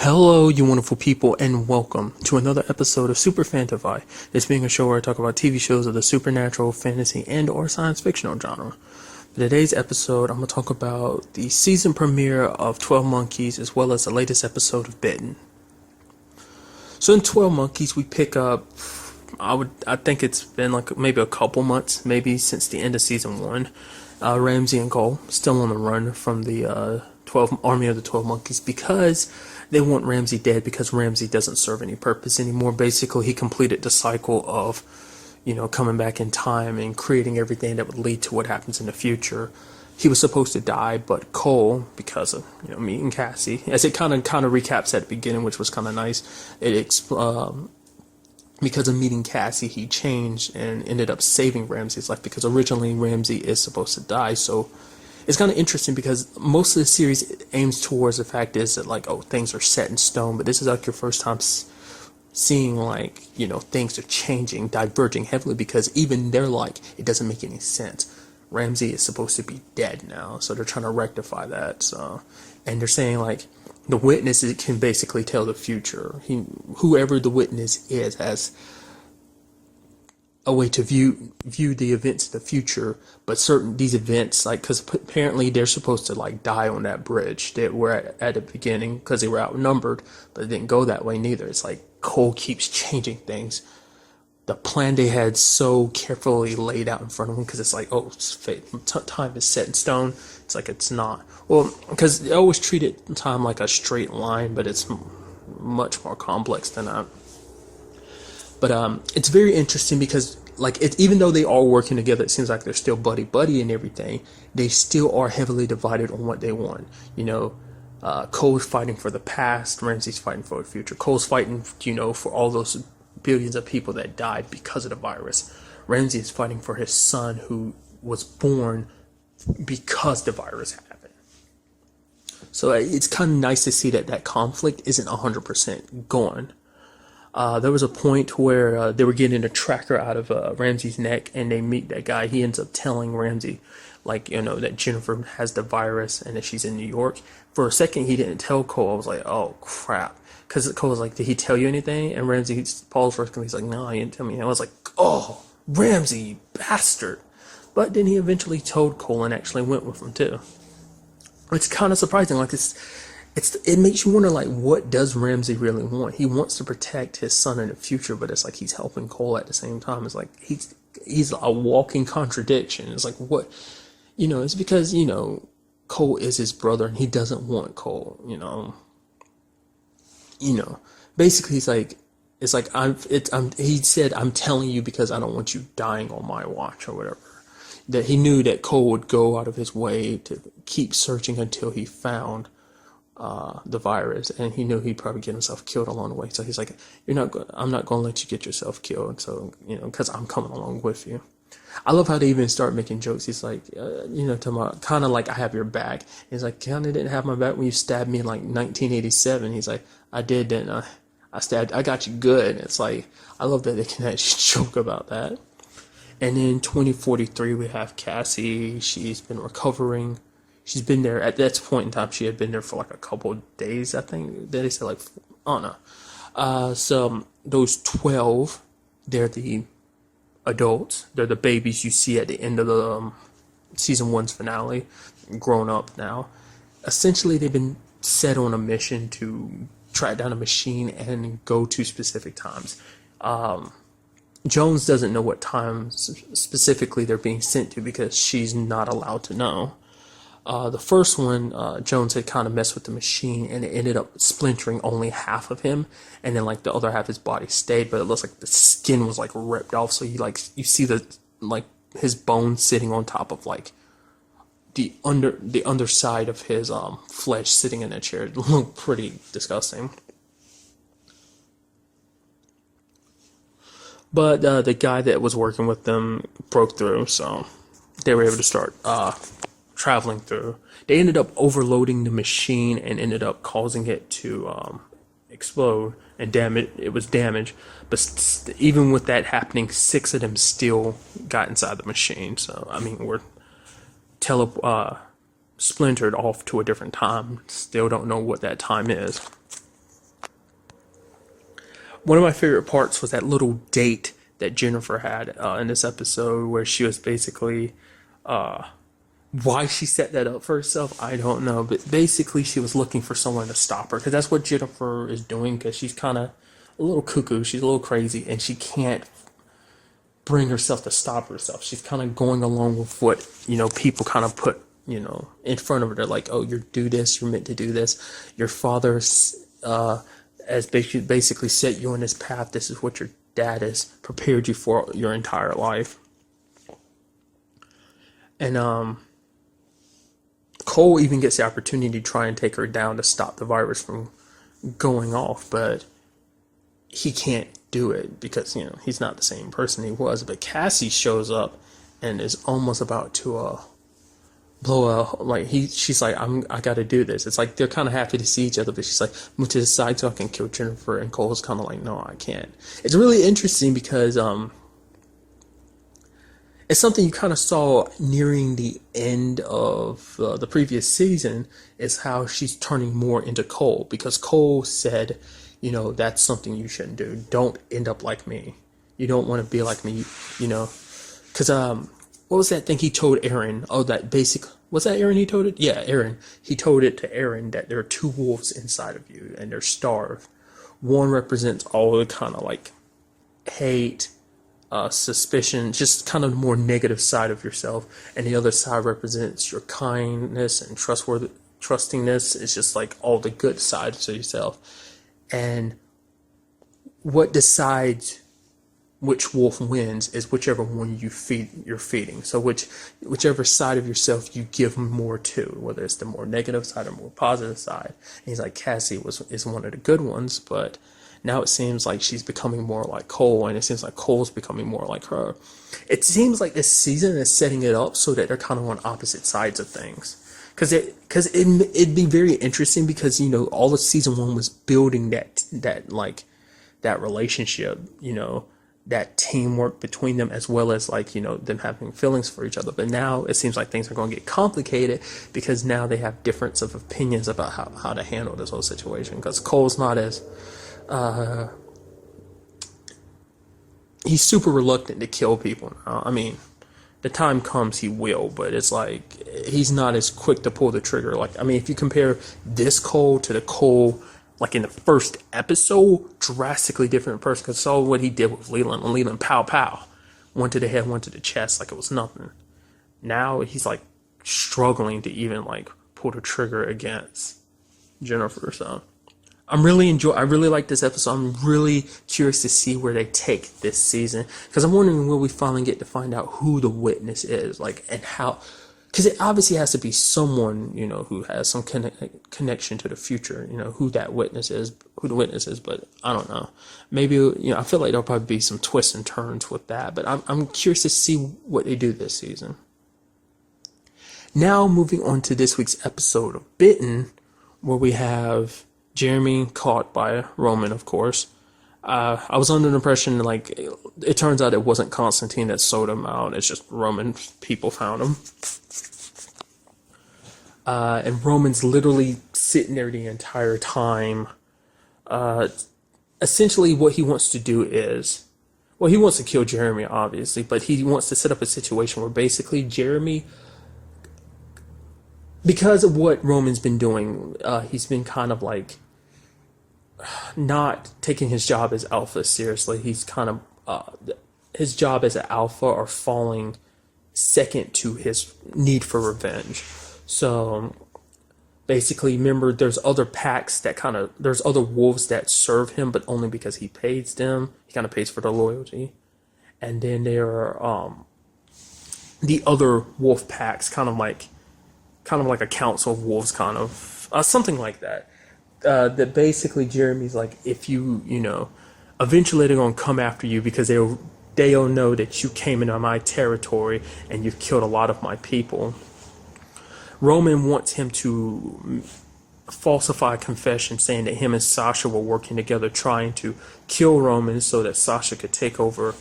Hello, you wonderful people, and welcome to another episode of Super-Fanta-Fi. This being a show where I talk about TV shows of the supernatural, fantasy, and or science fictional genre. For today's episode, I'm going to talk about the season premiere of 12 Monkeys, as well as the latest episode of Bitten. So in 12 Monkeys, we pick up, I think it's been like maybe a couple months, maybe since the end of season 1. Ramsey and Cole still on the run from the 12 Army of the 12 Monkeys because they want Ramsey dead, because Ramsey doesn't serve any purpose anymore. Basically, he completed the cycle of, coming back in time and creating everything that would lead to what happens in the future. He was supposed to die, but Cole, because of meeting Cassie, as it kind of recaps at the beginning, which was kind of nice. Because of meeting Cassie, he changed and ended up saving Ramsey's life, because originally Ramsey is supposed to die. So it's kind of interesting because most of the series aims towards the fact is that things are set in stone, but this is like your first time seeing things are changing, diverging heavily, because even they're like, it doesn't make any sense. Ramsey is supposed to be dead now, so they're trying to rectify that. So, and they're saying the witness can basically tell the future. Whoever the witness is has a way to view the events of the future, but these events, because apparently they're supposed to die on that bridge that were at the beginning, because they were outnumbered, but it didn't go that way neither. It's like Cole keeps changing things. The plan they had so carefully laid out in front of them, because it's like, oh, time is set in stone. It's like it's not. Well, because they always treated time like a straight line, but it's much more complex than that. But it's very interesting because even though they are working together, it seems like they're still buddy and everything. They still are heavily divided on what they want. Cole's fighting for the past, Ramsey's fighting for the future. Cole's fighting, for all those billions of people that died because of the virus. Ramsey is fighting for his son who was born because the virus happened. So it's kind of nice to see that conflict isn't 100% gone. There was a point where they were getting a tracker out of Ramsey's neck, and they meet that guy. He ends up telling Ramsey, that Jennifer has the virus and that she's in New York. For a second, he didn't tell Cole. I was like, oh, crap. Because Cole was like, did he tell you anything? And Ramsey paused for a second. He's like, no, he didn't tell me. And I was like, oh, Ramsey, you bastard. But then he eventually told Cole and actually went with him, too. It's kind of surprising. It makes you wonder, what does Ramsey really want? He wants to protect his son in the future, but it's like he's helping Cole at the same time. It's like he's a walking contradiction. It's like, what? It's because, Cole is his brother, and he doesn't want Cole, Basically, he said, I'm telling you because I don't want you dying on my watch or whatever. That he knew that Cole would go out of his way to keep searching until he found the virus, and he knew he'd probably get himself killed along the way. So he's like, I'm not going to let you get yourself killed. So, because I'm coming along with you. I love how they even start making jokes. He's like, kind of like, I have your back. He's like, kind of didn't have my back when you stabbed me in 1987. He's like, I did, didn't I? I got you good. And it's like, I love that they can actually joke about that. And in 2043, we have Cassie. She's been recovering. She's been there at that point in time. She had been there for a couple of days, I think. They said I don't know. So those 12, they're the adults. They're the babies you see at the end of the season 1's finale, grown up now. Essentially, they've been set on a mission to track down a machine and go to specific times. Jones doesn't know what times specifically they're being sent to because she's not allowed to know. The first one, Jones had kind of messed with the machine, and it ended up splintering only half of him, and then the other half of his body stayed, but it looks like the skin was ripped off, so you see his bones sitting on top of the underside of his flesh sitting in a chair. It looked pretty disgusting. But the guy that was working with them broke through, so they were able to start traveling through. They ended up overloading the machine and ended up causing it to explode and damage. It was damaged, but even with that happening, 6 of them still got inside the machine. So we're splintered off to a different time. Still don't know what that time is. one of my favorite parts was that little date that Jennifer had in this episode, where she was basically, why she set that up for herself, I don't know, but basically she was looking for someone to stop her, because that's what Jennifer is doing, because she's kind of a little cuckoo, she's a little crazy, and she can't bring herself to stop herself. She's kind of going along with what, people kind of put, in front of her. They're like, oh, you do this, you're meant to do this. Your father's, has basically set you on this path. This is what your dad has prepared you for your entire life. And, Cole even gets the opportunity to try and take her down to stop the virus from going off, but he can't do it because, he's not the same person he was. But Cassie shows up and is almost about to she's like, I gotta do this. It's like they're kind of happy to see each other, but she's like, move to the side so I can kill Jennifer, and Cole's kind of like, no, I can't. It's really interesting because it's something you kind of saw nearing the end of the previous season, is how she's turning more into Cole, because Cole said, that's something you shouldn't do. Don't end up like me. You don't want to be like me, because what was that thing he told Aaron? Oh, was that Aaron he told it? Yeah, Aaron. He told it to Aaron that there are two wolves inside of you and they're starved. One represents all the kind of like hate, suspicion, just kind of the more negative side of yourself, and the other side represents your kindness and trustingness. It's just like all the good sides of yourself. And what decides which wolf wins is whichever one you're feeding. So whichever side of yourself you give more to, whether it's the more negative side or more positive side. And he's like, Cassie is one of the good ones, but now it seems like she's becoming more like Cole, and it seems like Cole's becoming more like her. It seems like this season is setting it up so that they're kind of on opposite sides of things. Because it'd be very interesting, because all of season one was building that relationship, that teamwork between them, as well as them having feelings for each other. But now it seems like things are going to get complicated, because now they have difference of opinions about how to handle this whole situation. Because Cole's not as he's super reluctant to kill people now. I mean, the time comes he will, but it's like he's not as quick to pull the trigger. Like, I mean, if you compare this Cole to the Cole like in the first episode, drastically different person. Because saw what he did with Leland. And Leland, pow pow, one to the head, one to the chest, like it was nothing. Now he's like struggling to even like pull the trigger against Jennifer. So I really like this episode. I'm really curious to see where they take this season, because I'm wondering will we finally get to find out who the witness is, like, and how, because it obviously has to be someone, who has some connection to the future, who the witness is, but I don't know. Maybe, I feel like there'll probably be some twists and turns with that, but I'm curious to see what they do this season. Now, moving on to this week's episode of Bitten, where we have Jeremy caught by Roman, of course. I was under the impression, like, it turns out it wasn't Constantine that sold him out. It's just Roman people found him. And Roman's literally sitting there the entire time. Essentially, what he wants to do is, well, he wants to kill Jeremy, obviously, but he wants to set up a situation where basically Jeremy, because of what Roman's been doing, he's been kind of like not taking his job as alpha seriously. He's kind of his job as an alpha are falling second to his need for revenge. So basically, remember, there's other packs that there's other wolves that serve him, but only because he pays them. He kind of pays for their loyalty. And then there are the other wolf packs, kind of like a council of wolves, kind of something like that. That basically Jeremy's like, if you eventually they're gonna come after you, because they'll know that you came into my territory and you've killed a lot of my people. Roman wants him to falsify a confession saying that him and Sasha were working together trying to kill Roman so that Sasha could take over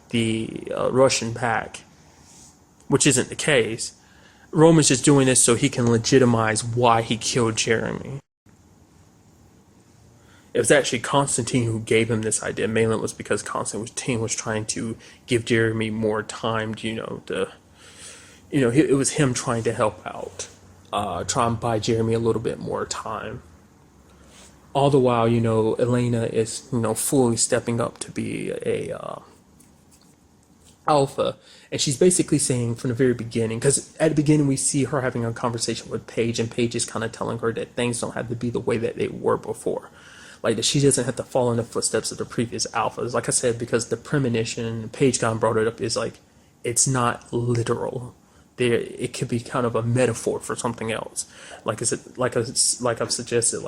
the Russian pack, which isn't the case. Roman's just doing this so he can legitimize why he killed Jeremy. It was actually Constantine who gave him this idea. Mainly it was because Constantine was trying to give Jeremy more time, it was him trying to help out, try and buy Jeremy a little bit more time. All the while, Elena is, fully stepping up to be a alpha, and she's basically saying from the very beginning, because at the beginning we see her having a conversation with Paige, and Paige is kind of telling her that things don't have to be the way that they were before, like that she doesn't have to follow in the footsteps of the previous alphas. Like I said, because the premonition, Paige kind of brought it up, is like it's not literal. There, it could be kind of a metaphor for something else. Like I said, like I've suggested,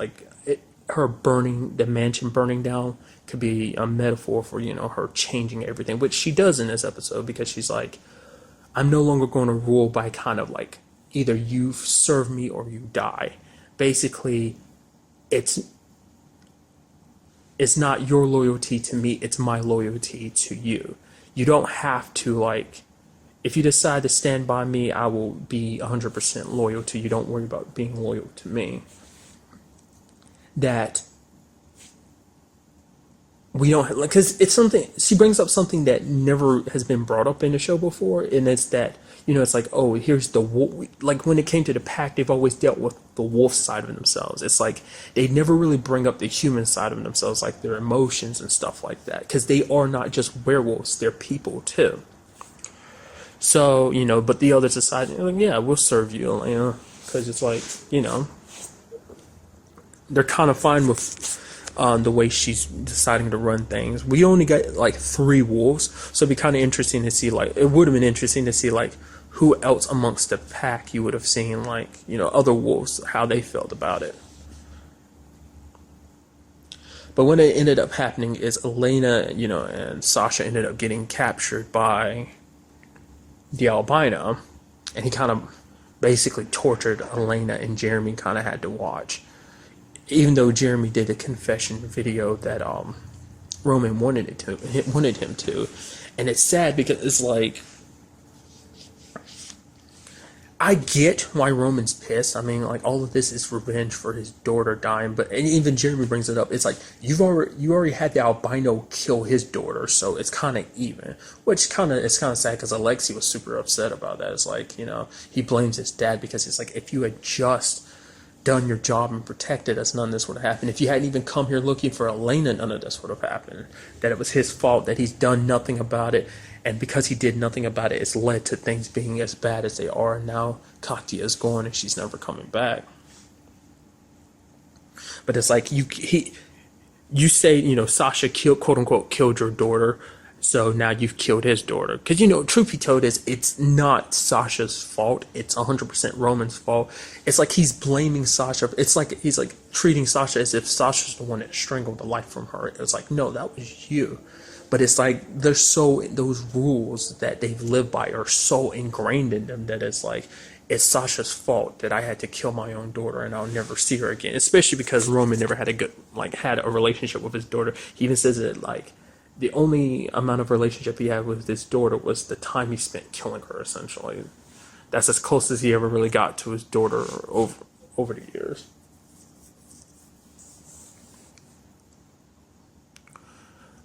her burning, the mansion burning down, could be a metaphor for her changing everything, which she does in this episode, because she's like, I'm no longer going to rule by kind of like either you serve me or you die. Basically, it's not your loyalty to me, it's my loyalty to you. You don't have to, like, if you decide to stand by me, I will be 100% loyal to you. Don't worry about being loyal to me. That we don't, because it's something, she brings up something that never has been brought up in the show before, and it's that, it's like, oh, here's the wolf. Like, when it came to the pack, they've always dealt with the wolf side of themselves. It's like they never really bring up the human side of themselves, like their emotions and stuff like that, because they are not just werewolves, they're people too. So, but the others decide, like, yeah, we'll serve you, Elena, because it's like, they're kind of fine with the way she's deciding to run things. We only got like 3 wolves, so it'd be kind of interesting to see, like, it would have been interesting to see, like, who else amongst the pack you would have seen, like, other wolves, how they felt about it. But what it ended up happening is Elena, and Sasha ended up getting captured by the albino, and he kind of basically tortured Elena, and Jeremy kind of had to watch. Even though Jeremy did a confession video that Roman wanted him to, and it's sad because it's like, I get why Roman's pissed. I mean, like, all of this is revenge for his daughter dying, but, and even Jeremy brings it up. It's like you already had the albino kill his daughter, so it's kind of even. Which it's kind of sad, because Alexei was super upset about that. It's like, he blames his dad, because it's like, if you had just done your job and protected us, none of this would have happened. If you hadn't even come here looking for Elena, none of this would have happened. That it was his fault, that he's done nothing about it, and because he did nothing about it, it's led to things being as bad as they are. And now Katya is gone, and she's never coming back. But it's like, you say, Sasha quote unquote killed your daughter, so now you've killed his daughter. Because, truth be told, it's not Sasha's fault. It's 100% Roman's fault. It's like he's blaming Sasha. It's like he's like treating Sasha as if Sasha's the one that strangled the life from her. It's like, no, that was you. But it's like those rules that they've lived by are so ingrained in them that it's like, it's Sasha's fault that I had to kill my own daughter, and I'll never see her again. Especially because Roman never had a relationship with his daughter. He even says that, like, the only amount of relationship he had with his daughter was the time he spent killing her, essentially. That's as close as he ever really got to his daughter over the years.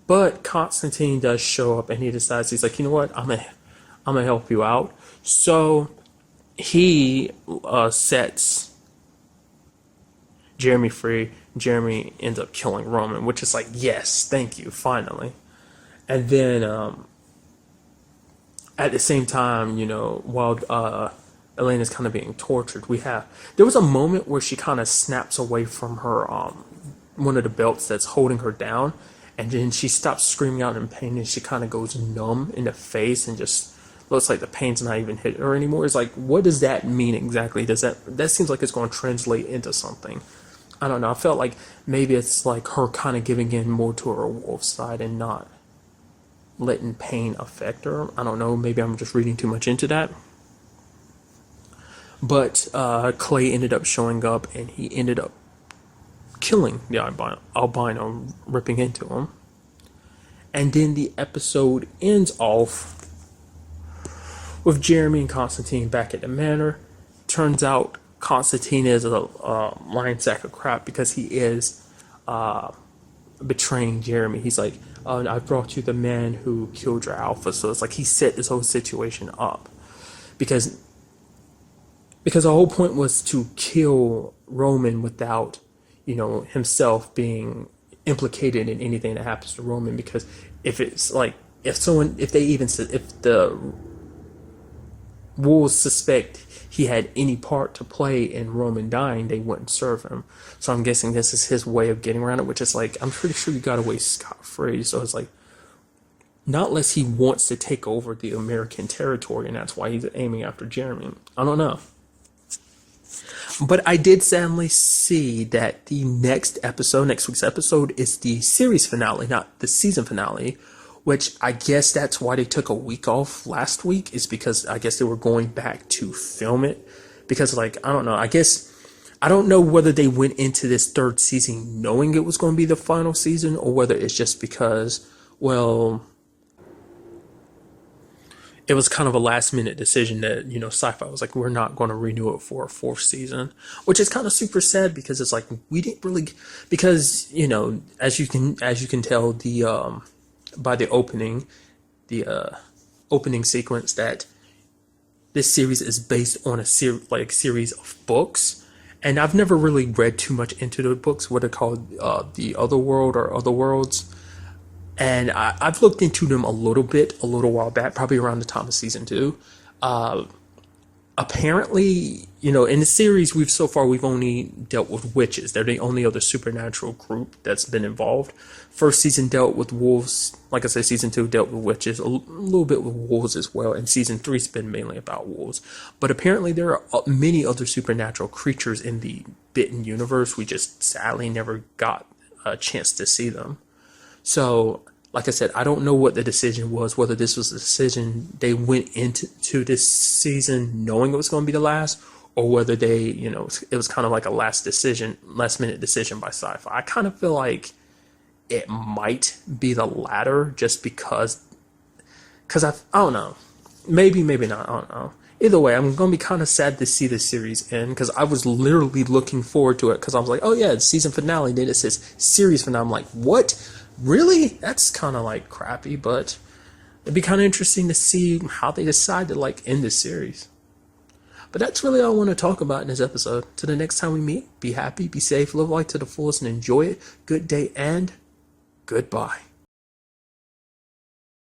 But Constantine does show up, and he decides, he's like, you know what, I'm gonna help you out. So he sets Jeremy free. Jeremy ends up killing Roman, which is like, yes, thank you, finally. And then at the same time, while Elena's kind of being tortured, there was a moment where she kind of snaps away from her one of the belts that's holding her down, and then she stops screaming out in pain, and she kind of goes numb in the face, and just looks like the pain's not even hitting her anymore. It's like, what does that mean exactly? That seems like it's going to translate into something. I don't know. I felt like maybe it's like her kind of giving in more to her wolf side and not letting pain affect her. I don't know. Maybe I'm just reading too much into that. But Clay ended up showing up, and he ended up killing the albino, ripping into him. And then the episode ends off with Jeremy and Constantine back at the manor. Turns out Constantine is a lying sack of crap, because he is betraying Jeremy. He's like, oh, I brought you the man who killed your alpha. So it's like he set this whole situation up because the whole point was to kill Roman without, himself being implicated in anything that happens to Roman. Because if it's like, if the wolves suspect he had any part to play in Roman dying, they wouldn't serve him. So I'm guessing this is his way of getting around it, which is like, I'm pretty sure he got away scot-free. So it's like, not unless he wants to take over the American territory, and that's why he's aiming after Jeremy. I don't know. But I did sadly see that the next week's episode, is the series finale, not the season finale, which I guess that's why they took a week off last week, is because I guess they were going back to film it. Because, like, I don't know, I don't know whether they went into this third season knowing it was going to be the final season, or whether it's just because, well, it was kind of a last minute decision that, Sci-Fi was like, we're not going to renew it for a fourth season, which is kind of super sad because it's like, we didn't really, because, as you can tell, by the opening sequence, that this series is based on a series of books. And I've never really read too much into the books, what are called The Other World or Other Worlds. And I've looked into them a little while back, probably around the time of season 2. Apparently, in the series we've only dealt with witches. They're the only other supernatural group that's been involved. First season dealt with wolves. Like I said, season 2 dealt with witches, a little bit with wolves as well. And season 3's been mainly about wolves. But apparently there are many other supernatural creatures in the Bitten universe. We just sadly never got a chance to see them. So, like I said, I don't know what the decision was, whether this was a decision they went into this season knowing it was going to be the last, or whether they, it was kind of like a last minute decision by Sci-Fi. I kind of feel like it might be the latter, just because I don't know. Maybe not, I don't know. Either way, I'm going to be kind of sad to see this series end, because I was literally looking forward to it, because I was like, oh yeah, it's season finale, then it says series finale. I'm like, what? Really? That's kind of like crappy, but it'd be kind of interesting to see how they decide to like end this series. But that's really all I want to talk about in this episode. Till the next time we meet, be happy, be safe, live life to the fullest, and enjoy it. Good day and goodbye.